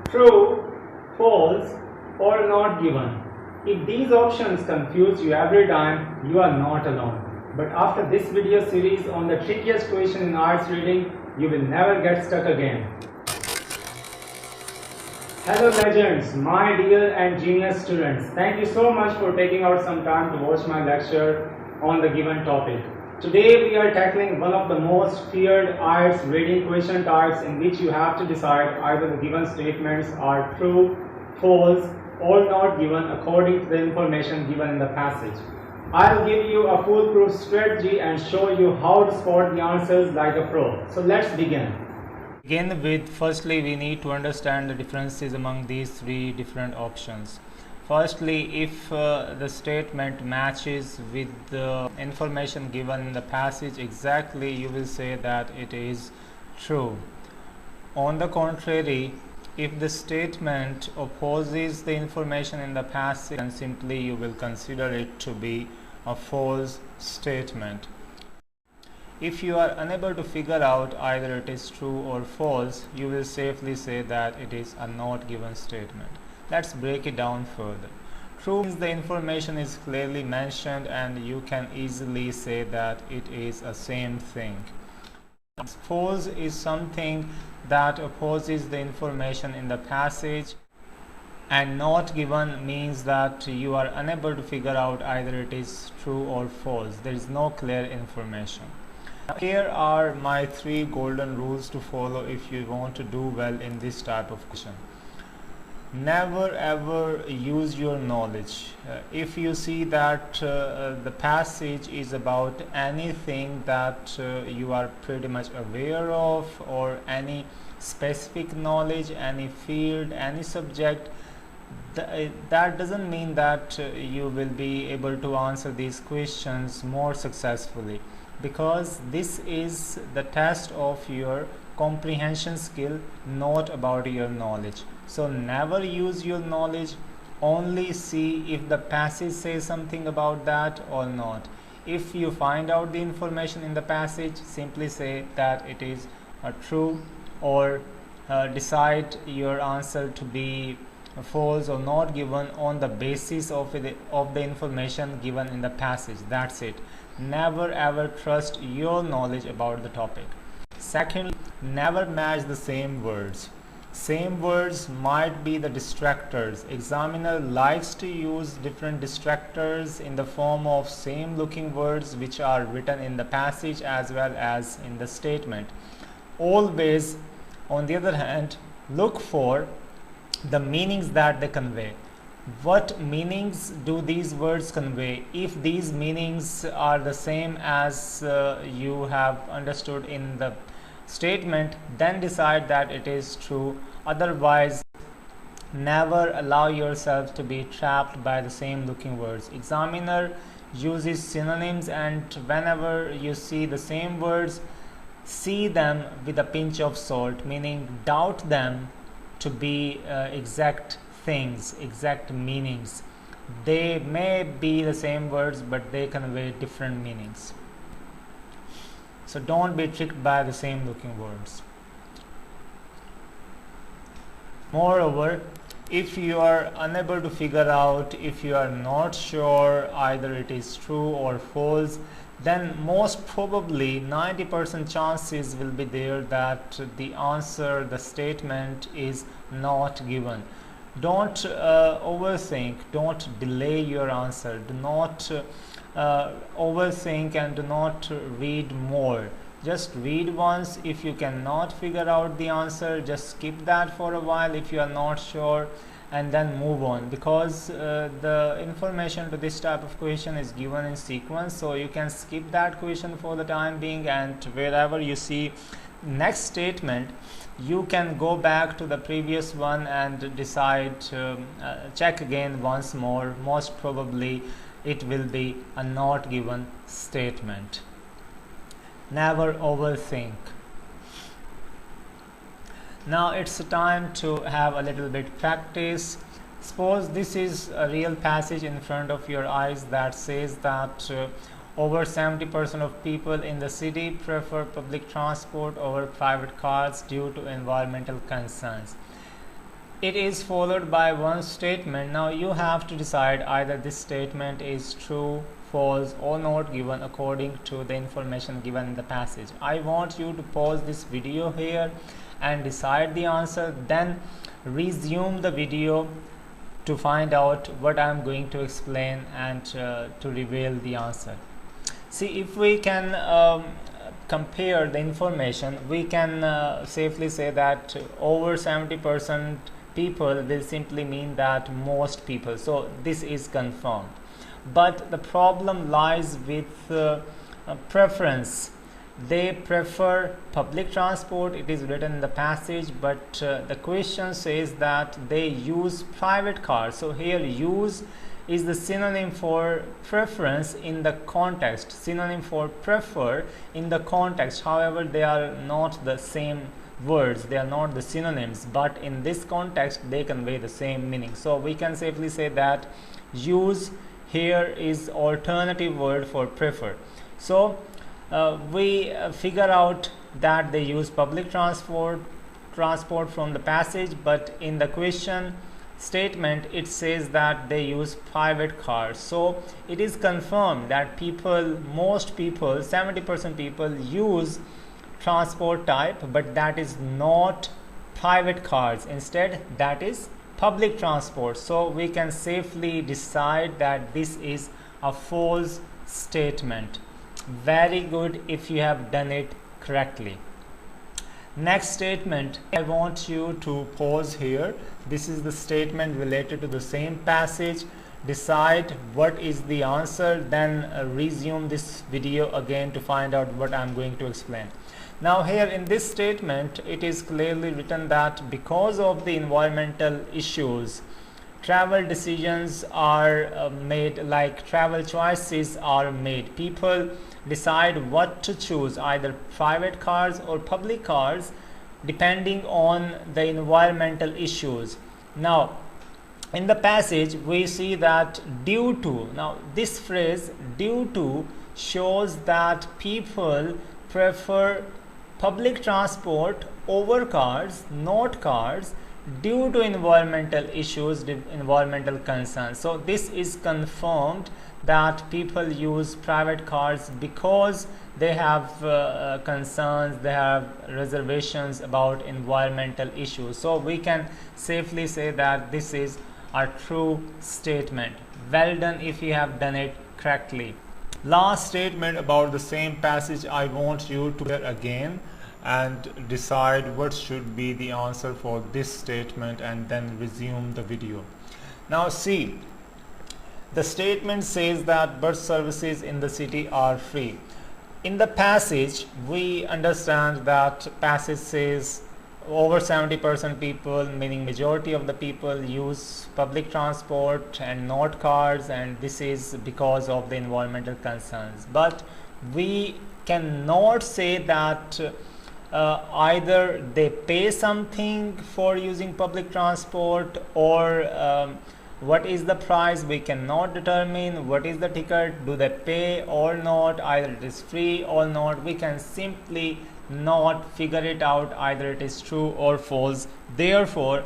true, false, or not given. If these options confuse you every time, you are not alone. But after this video series on the trickiest question in IELTS reading, you will never get stuck again. Hello legends, my dear and genius students. Thank you so much for taking out some time to watch my lecture on the given topic. Today we are tackling one of the most feared IELTS reading question types in which you have to decide either the given statements are true, false, or not given according to the information given in the passage. I'll give you a foolproof strategy and show you how to spot the answers like a pro. So let's begin. Begin with, firstly, we need to understand the differences among these three different options. Firstly, if the statement matches with the information given in the passage exactly, you will say that it is true. On the contrary, if the statement opposes the information in the passage, then simply you will consider it to be a false statement. If you are unable to figure out either it is true or false, you will safely say that it is a not given statement. Let's break it down further. True means the information is clearly mentioned and you can easily say that it is a same thing. False is something that opposes the information in the passage, and not given means that you are unable to figure out either it is true or false. There is no clear information. Here are my 3 golden rules to follow if you want to do well in this type of question. Never ever use your knowledge. If you see that the passage is about anything that you are pretty much aware of, or any specific knowledge, any field, any subject, that doesn't mean that you will be able to answer these questions more successfully, because this is the test of your comprehension skill, not about your knowledge. So never use your knowledge, only see if the passage says something about that or not. If you find out the information in the passage, simply say that it is true, or decide your answer to be false or not given on the basis of the information given in the passage. That's it. Never ever trust your knowledge about the topic. Secondly, never match the same words. Same words might be the distractors. Examiner likes to use different distractors in the form of same looking words which are written in the passage as well as in the statement. Always, on the other hand, look for the meanings that they convey. What meanings do these words convey? If these meanings are the same as you have understood in the statement, then decide that it is true. Otherwise, never allow yourself to be trapped by the same looking words. Examiner uses synonyms, and whenever you see the same words, see them with a pinch of salt, meaning doubt them to be exact things, exact meanings. They may be the same words, but they convey different meanings. So don't be tricked by the same looking words. Moreover, if you are unable to figure out, if you are not sure either it is true or false, then most probably 90% chances will be there that the answer, the statement is not given. Don't overthink, don't delay your answer, do not overthink and do not read more. Just read once. If you cannot figure out the answer, just skip that for a while if you are not sure, and then move on, because the information to this type of question is given in sequence, so you can skip that question for the time being, and wherever you see next statement, you can go back to the previous one and decide, check again once more. Most probably it will be a not given statement. Never overthink. Now it's time to have a little bit practice. Suppose this is a real passage in front of your eyes that says that over 70% of people in the city prefer public transport over private cars due to environmental concerns. it is followed by one statement. Now you have to decide either this statement is true, false or not given according to the information given in the passage. I want you to pause this video here and decide the answer, then resume the video to find out what I am going to explain and to reveal the answer. See, if we can compare the information, we can safely say that over 70% people will simply mean that most people. So this is confirmed. But the problem lies with preference. They prefer public transport. It is written in the passage, but the question says that they use private cars. So here use is the synonym for preference in the context, synonym for prefer in the context. However, they are not the same words, they are not the synonyms, but in this context they convey the same meaning. So we can safely say that use here is alternative word for prefer. So we figure out that they use public transport from the passage, but in the question statement it says that they use private cars. So it is confirmed that most people, 70% people use transport type, but that is not private cars. Instead, that is public transport. So we can safely decide that this is a false statement. Very good if you have done it correctly. Next statement, I want you to pause here. This is the statement related to the same passage. Decide what is the answer, then resume this video again to find out what I am going to explain. Now here in this statement, it is clearly written that because of the environmental issues, travel decisions are made, like travel choices are made. People decide what to choose, either private cars or public cars, depending on the environmental issues. Now in the passage we see that due to, now this phrase due to shows that people prefer public transport over cars, not cars, due to environmental issues, environmental concerns. So this is confirmed that people use private cars because they have concerns, they have reservations about environmental issues. So we can safely say that this is a true statement. Well done if you have done it correctly. Last statement about the same passage, I want you to hear again and decide what should be the answer for this statement and then resume the video. Now see, the statement says that bus services in the city are free. In the passage we understand that passage says over 70% people, meaning majority of the people, use public transport and not cars, and this is because of the environmental concerns. But we cannot say that either they pay something for using public transport or what is the price. We cannot determine what is the ticket, do they pay or not, either it is free or not. We can simply not figure it out, either it is true or false. Therefore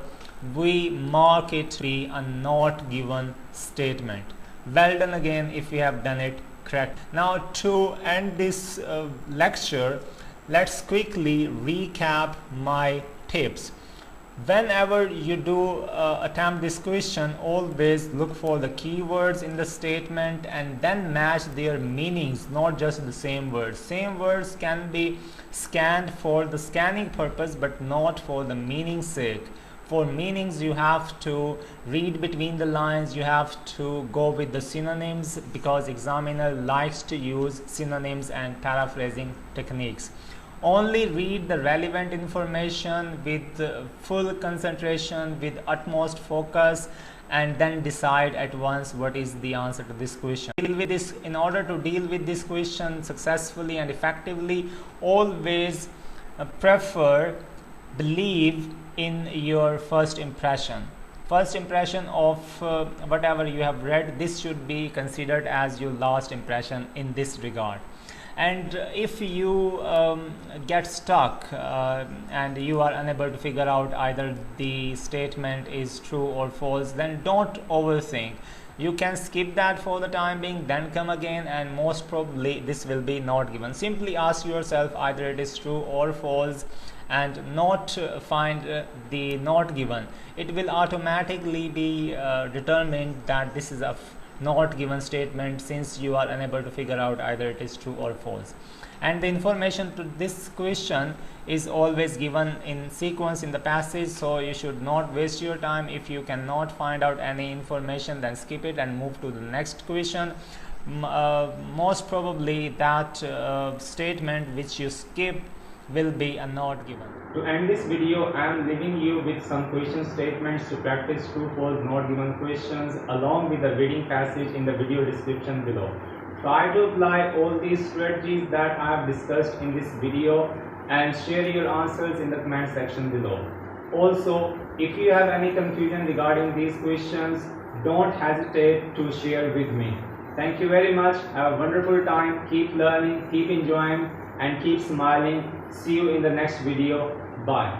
we mark it to be a not given statement. Well done again if you have done it correct. Now to end this lecture, let's quickly recap my tips. Whenever you do attempt this question, always look for the keywords in the statement and then match their meanings, not just the same words. Same words can be scanned for the scanning purpose but not for the meaning's sake. For meanings you have to read between the lines, you have to go with the synonyms, because examiner likes to use synonyms and paraphrasing techniques. Only read the relevant information with full concentration, with utmost focus, and then decide at once what is the answer to this question. In order to deal with this question successfully and effectively, always believe in your first impression. First impression of whatever you have read, this should be considered as your last impression in this regard. And if you get stuck and you are unable to figure out either the statement is true or false, then don't overthink. You can skip that for the time being, then come again, and most probably this will be not given. Simply ask yourself either it is true or false, and not find the not given. It will automatically be determined that this is a not given statement, since you are unable to figure out either it is true or false. And the information to this question is always given in sequence in the passage, so you should not waste your time. If you cannot find out any information, then skip it and move to the next question. Most probably that statement which you skip will be a not given. To end this video, I am leaving you with some question statements to practice true, false, not given questions along with the reading passage in the video description below. Try to apply all these strategies that I have discussed in this video and share your answers in the comment section below. Also, if you have any confusion regarding these questions, don't hesitate to share with me. Thank you very much. Have a wonderful time. Keep learning, keep enjoying, and keep smiling. See you in the next video. Bye.